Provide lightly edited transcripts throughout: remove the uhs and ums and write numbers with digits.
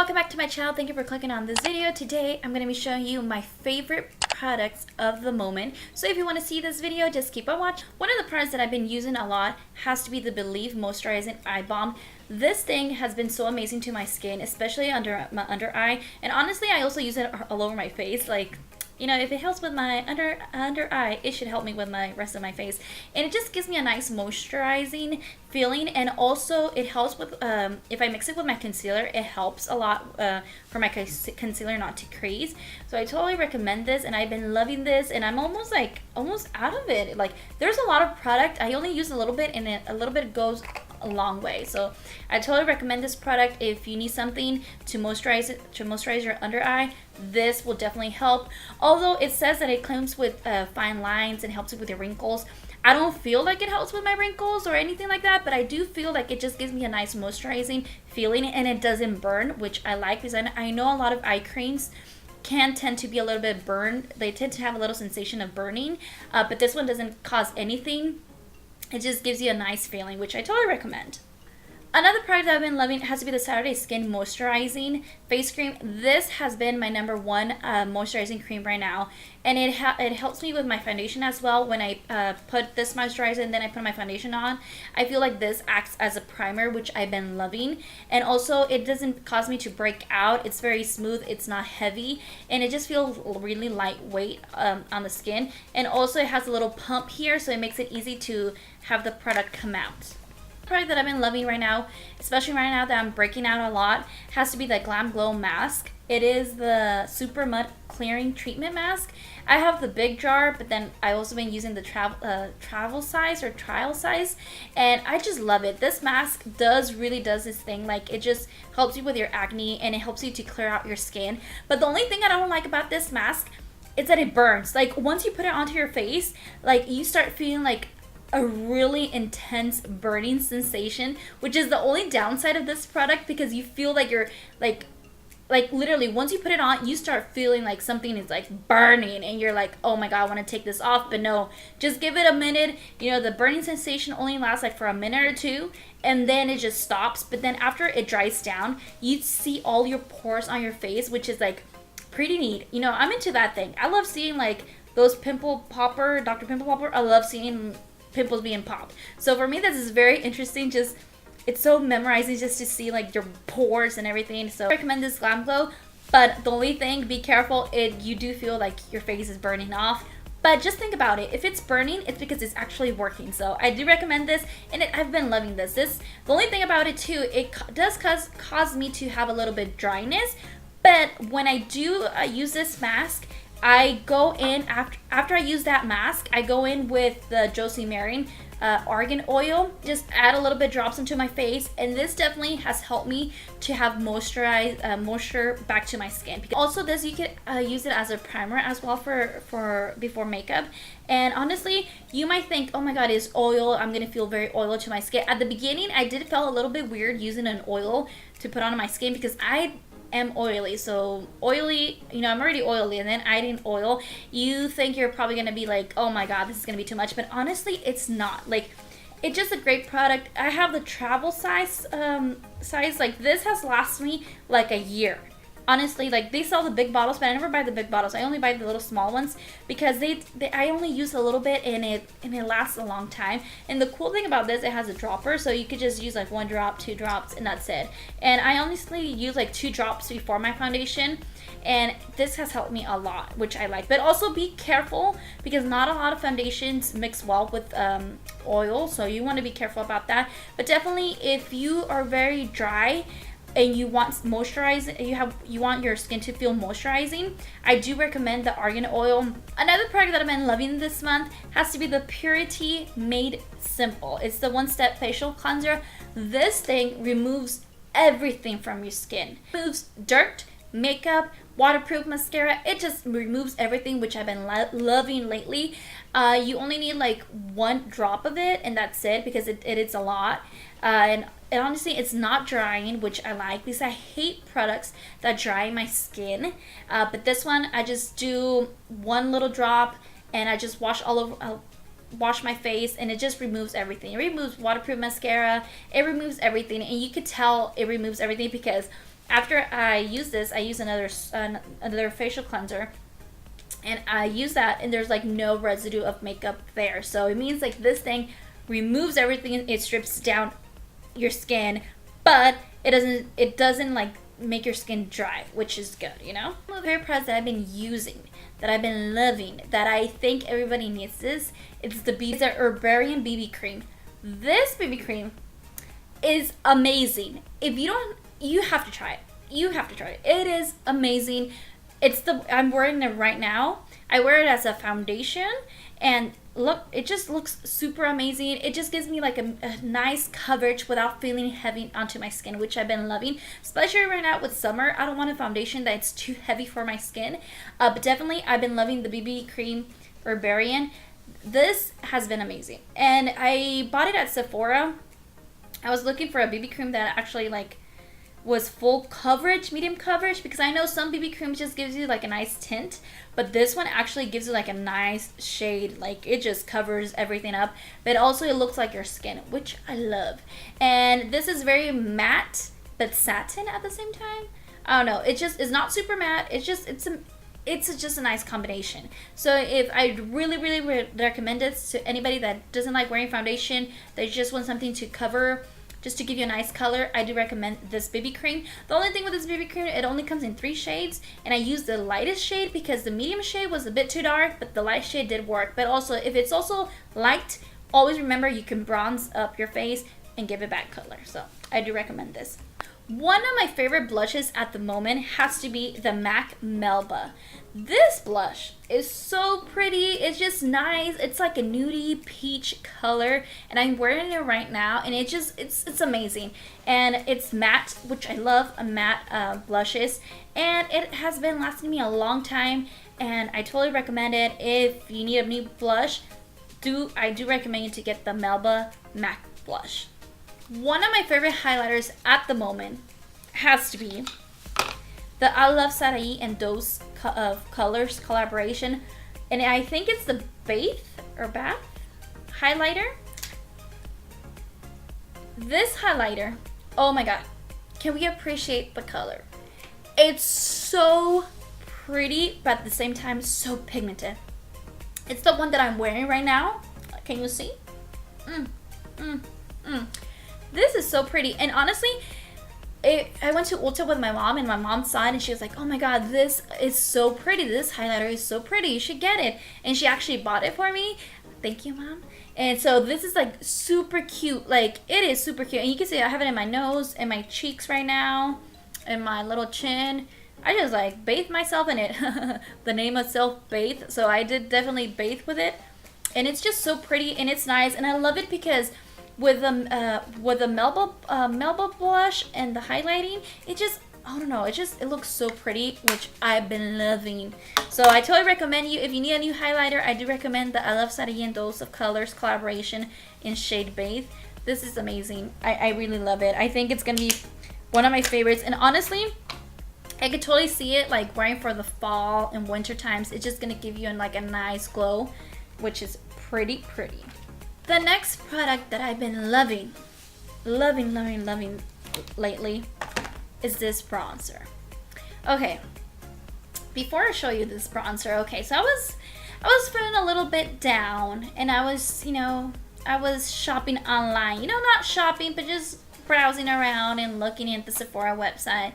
welcome back to my channel. Thank you for clicking on this video. Today I'm going to be showing you my favorite products of the moment. So if you want to see this video, just keep on watching. One of the products that I've been using a lot has to be the Belif Moisturizing Eye Balm. This thing has been so amazing to my skin, especially under my under eye. And honestly, I also use it all over my face. Like, you know, if it helps with my under eye, it should help me with my rest of my face. And it just gives me a nice moisturizing feeling, and also it helps with if I mix it with my concealer, it helps a lot for my concealer not to crease. So I totally recommend this, and I've been loving this, and I'm almost out of it. Like, there's a lot of product. I only use a little bit, and a little bit goes a long way. So I totally recommend this product if you need something to moisturize your under eye. This will definitely help. Although it says that it cleans with fine lines and helps with your wrinkles, I don't feel like it helps with my wrinkles or anything like that, but I do feel like it just gives me a nice moisturizing feeling, and it doesn't burn, which I like, because I know a lot of eye creams can tend to be a little bit burned. They tend to have a little sensation of burning, but this one doesn't cause anything. It just gives you a nice feeling, which I totally recommend. Another product that I've been loving has to be the Saturday Skin Moisturizing Face Cream. This has been my #1 moisturizing cream right now, and it helps me with my foundation as well. When I put this moisturizer and then I put my foundation on, I feel like this acts as a primer, which I've been loving. And also, it doesn't cause me to break out. It's very smooth, it's not heavy, and it just feels really lightweight on the skin. And also, it has a little pump here, so it makes it easy to have the product come out. Product that I've been loving right now, especially right now that I'm breaking out a lot, has to be the GLAMGLOW mask. It is the SUPERMUD clearing treatment mask. I have the big jar, but then I also been using the travel size or trial size, and I just love it. This mask really does this thing. Like, it just helps you with your acne, and it helps you to clear out your skin. But the only thing I don't like about this mask is that it burns. Like, once you put it onto your face, like, you start feeling like a really intense burning sensation, which is the only downside of this product, because you feel like you're like literally, once you put it on, you start feeling like something is like burning, and you're like, oh my god, I want to take this off. But no, just give it a minute. You know, the burning sensation only lasts like for a minute or two, and then it just stops. But then after it dries down, you see all your pores on your face, which is like pretty neat. You know, I'm into that thing. I love seeing like those pimple popper, Dr. Pimple Popper. I love seeing pimples being popped. So for me, this is very interesting. Just, it's so memorizing just to see like your pores and everything. So I recommend this GLAMGLOW, but the only thing, be careful, you do feel like your face is burning off. But just think about it. If it's burning, it's because it's actually working. So I do recommend this, and I've been loving this. The only thing about it too, it does cause me to have a little bit dryness. But when I do use this mask, I go in, after I use that mask, I go in with the JOSIE MARAN Argan oil, just add a little bit drops into my face, and this definitely has helped me to have moisture back to my skin. Also, this, you could use it as a primer as well for before makeup. And honestly, you might think, oh my god, it's oil, I'm gonna feel very oily to my skin. At the beginning, I did feel a little bit weird using an oil to put on my skin, because I am oily. So oily, you know, I'm already oily, and then adding oil, you think you're probably gonna be like, oh my god, this is gonna be too much. But honestly, it's not. Like, it's just a great product. I have the travel size like, this has lasted me like a year. Honestly, like, they sell the big bottles, but I never buy the big bottles. I only buy the little small ones, because I only use a little bit, and it lasts a long time. And the cool thing about this, it has a dropper, so you could just use like 1 drop, 2 drops, and that's it. And I honestly use like 2 drops before my foundation, and this has helped me a lot, which I like. But also be careful, because not a lot of foundations mix well with oil, so you want to be careful about that. But definitely, if you are very dry and you want moisturizing, you want your skin to feel moisturizing, I do recommend the Argan oil. Another product that I've been loving this month has to be the Purity Made Simple. It's the 1-step facial cleanser. This thing removes everything from your skin. It removes dirt, makeup, waterproof mascara. It just removes everything, which I've been loving lately. You only need like 1 drop of it, and that's it, because it is a lot. And honestly, it's not drying, which I like, because I hate products that dry my skin. But this one, I just do 1 little drop, and I just wash all over wash my face, and it just removes everything. It removes waterproof mascara, it removes everything, and you could tell it removes everything because after I use this, I use another facial cleanser, and I use that, and there's like no residue of makeup there. So it means like this thing removes everything, it strips down your skin, but it doesn't like make your skin dry, which is good, you know? One of the favorite products that I've been using, that I've been loving, that I think everybody needs this, it's the Herborian BB cream. This BB cream is amazing. If you don't, you have to try it. You have to try it. It is amazing. I'm wearing it right now. I wear it as a foundation, and look, it just looks super amazing. It just gives me like a nice coverage without feeling heavy onto my skin, which I've been loving, especially right now with summer. I don't want a foundation that's too heavy for my skin, but definitely I've been loving the BB cream Herborian. This has been amazing, and I bought it at Sephora. I was looking for a BB cream that actually like was full coverage, medium coverage, because I know some BB cream just gives you like a nice tint, but this one actually gives you like a nice shade. Like it just covers everything up, but also it looks like your skin, which I love. And this is very matte but satin at the same time. I don't know, it just is not super matte. It's just a nice combination. So if I really recommend this to anybody that doesn't like wearing foundation, they just want something to cover, just to give you a nice color, I do recommend this BB cream. The only thing with this BB cream, it only comes in 3 shades, and I used the lightest shade because the medium shade was a bit too dark, but the light shade did work. But also, if it's also light, always remember you can bronze up your face and give it back color. So I do recommend this. One of my favorite blushes at the moment has to be the MAC Melba. This blush is so pretty. It's just nice. It's like a nudie peach color, and I'm wearing it right now, and it's amazing. And it's matte, which I love matte blushes, and it has been lasting me a long time, and I totally recommend it. If you need a new blush, I do recommend you to get the Melba MAC blush. One of my favorite highlighters at the moment has to be the I Love Sarai and Dose of Colors collaboration, and I think it's the Bath highlighter. This highlighter, oh my god, can we appreciate the color? It's so pretty, but at the same time so pigmented. It's the one that I'm wearing right now. Can you see? This is so pretty, and honestly, I went to Ulta with my mom, and my mom saw it, and she was like, oh my god, this is so pretty. This highlighter is so pretty. You should get it. And she actually bought it for me. Thank you, Mom. And so this is like super cute. Like, it is super cute. And you can see I have it in my nose and my cheeks right now, and my little chin. I just like bathe myself in it. The name itself, bathe. So I did definitely bathe with it. And it's just so pretty, and it's nice. And I love it because with the Melba blush and the highlighting, it just, I don't know, it looks so pretty, which I've been loving. So I totally recommend you, if you need a new highlighter, I do recommend the I Love Sarai and Dose of Colors collaboration in shade Bathe. This is amazing. I really love it. I think it's gonna be one of my favorites, and honestly, I could totally see it like wearing for the fall and winter times. It's just gonna give you like a nice glow, which is pretty. The next product that I've been loving lately is this bronzer. Okay, before I show you this bronzer, okay, so I was feeling a little bit down, and I was shopping online, not shopping, but just browsing around and looking at the Sephora website.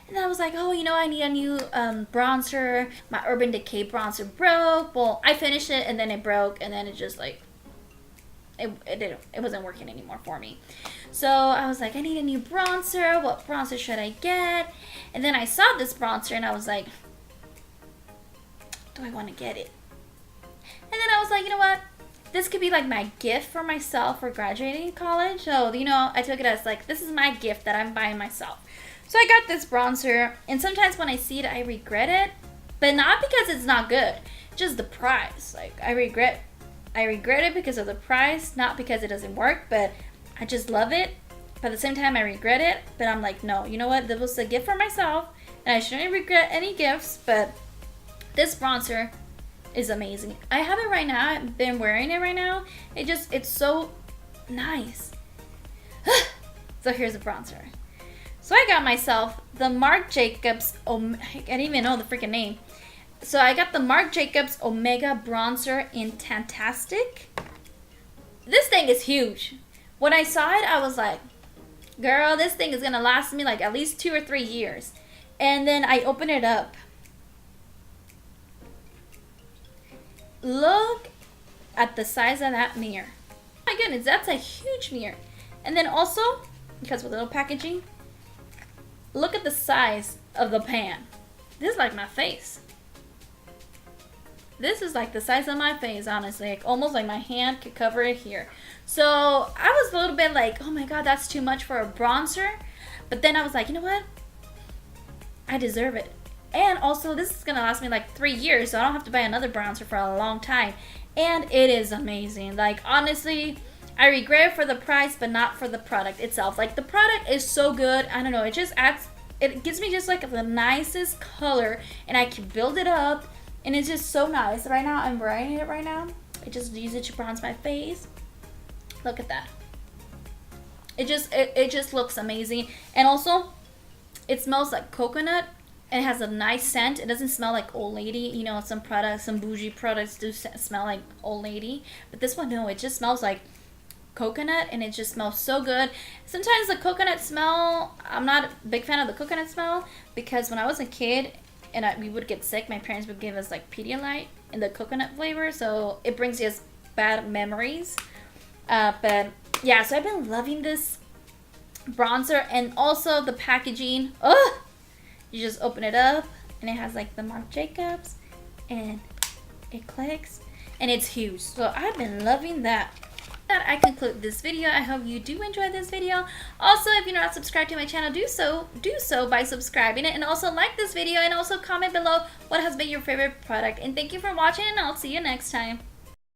And I was like, oh, I need a new bronzer. My Urban Decay bronzer broke. Well, I finished it, and then it broke, and then it just like, it wasn't working anymore for me. So I was like, I need a new bronzer. What bronzer should I get? And then I saw this bronzer, and I was like, do I want to get it? And then I was like, you know what? This could be like my gift for myself for graduating college. So, I took it as like, this is my gift that I'm buying myself. So I got this bronzer, and sometimes when I see it, I regret it, but not because it's not good, just the price. Like, I regret it because of the price, not because it doesn't work, but I just love it. But at the same time, I regret it, but I'm like, no, you know what? This was a gift for myself, and I shouldn't regret any gifts, but this bronzer is amazing. I have it right now. I've been wearing it right now. It's so nice. So here's a bronzer. So I got myself the Marc Jacobs, I can't even know the freaking name. So I got the Marc Jacobs Omega Bronzer in Tantastic. This thing is huge. When I saw it, I was like, girl, this thing is gonna last me like at least 2 or 3 years. And then I open it up. Look at the size of that mirror. Oh my goodness, that's a huge mirror. And then also, because with a little packaging, look at the size of the pan. This is like my face. This is like the size of my face, honestly. Like almost like my hand could cover it here. So I was a little bit like, oh my god, that's too much for a bronzer. But then I was like, you know what? I deserve it. And also, this is gonna last me like 3 years, so I don't have to buy another bronzer for a long time. And it is amazing. Like honestly, I regret it for the price, but not for the product itself. Like the product is so good. I don't know, it just adds, it gives me just like the nicest color, and I can build it up, and it's just so nice. Right now, I'm wearing it right now. I just use it to bronze my face. Look at that. It just looks amazing. And also, it smells like coconut, and it has a nice scent. It doesn't smell like old lady. You know, some products, some bougie products do smell like old lady, but this one, no, it just smells like coconut, and it just smells so good. Sometimes the coconut smell, I'm not a big fan of the coconut smell, because when I was a kid and we would get sick, my parents would give us like Pedialyte in the coconut flavor, so it brings us bad memories. But yeah, so I've been loving this bronzer, and also the packaging. Oh, you just open it up, and it has like the Marc Jacobs, and it clicks, and it's huge. So I've been loving that. I conclude this video. I hope you do enjoy this video. Also, if you're not subscribed to my channel, do so by subscribing it, and also like this video, and also comment below what has been your favorite product. And thank you for watching, and I'll see you next time.